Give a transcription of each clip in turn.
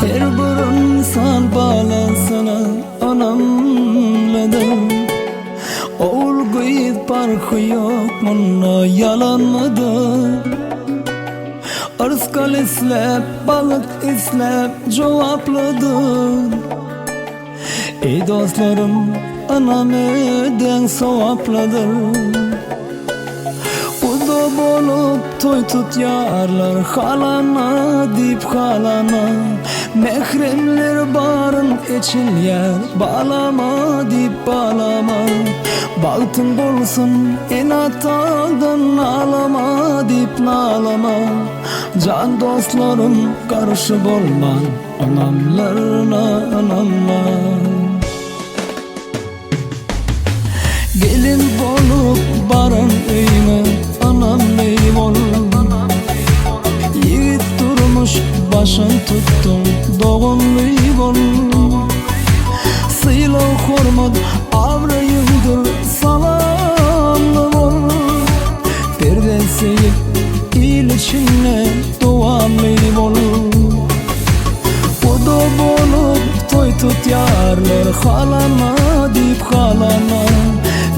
Her bir insan balansana anamladım. Oğul gıyıt parkı yok muna yalanmadı. Arskal islep, balık islep cevapladı. Ey dostlarım, anam öden sovapladı. Uda bolup toy tut yarlar halana dip halana. Mehremler barın için yer bağlama dip bağlama. Baltın bolsun inatadın ağlama dip nalama. Can dostlarım karşı bolman anamlarına anamlar. Gelin bolup barın öyme anam neyim ol. Yiğit durmuş başın tuttum doğumluyum ol. Sıylav hormat avrayımdır salamlı ol. Perdeseyip il içine doğamlıyım ol. Uda bolup toy tut yarlar halana dip halana.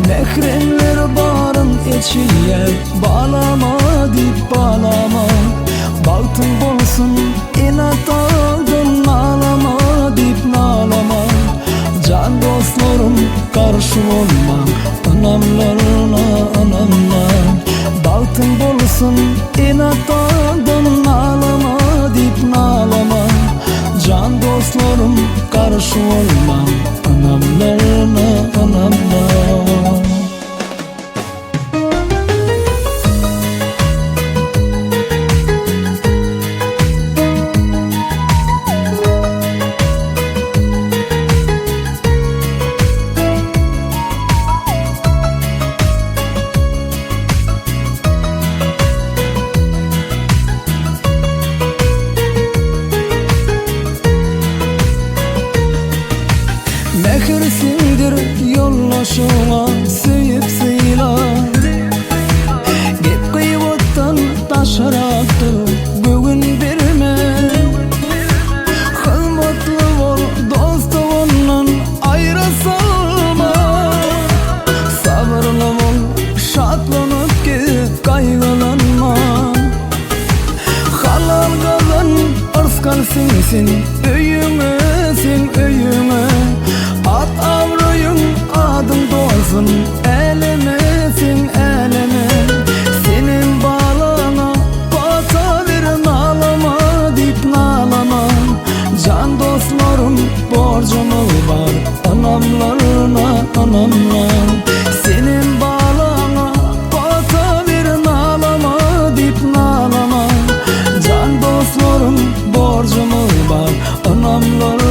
Mehremler barın içi yer bağlama dip bağlama. Baltın bolsun inat aldın ağlama dip nalama. Can dostlarım karşı olma anamlarına anamlar. Baltın bolsun inat aldın ağlama dip nalama. Can dostlarım karşı olma anamlarına anamlar. Mehirsindir yollaşıma sıyıp sıyla. Gep kıyıvattan taşaraktır bugün birime. Hılmatlı ol dostu ondan ayrı salma. Sabırlı ol şatlanıp ki kaygılanma. Halal kalan arskal sensin öyüme sen öyüme. At avrayın adın doğsun elemesin eleme. Senin bağlana bata verin ağlama dip nalama. Can dostlarım borcumuz var anamlarına anamlar. Senin bağlana bata verin ağlama dip nalama. Can dostlarım borcumuz var anamlarına.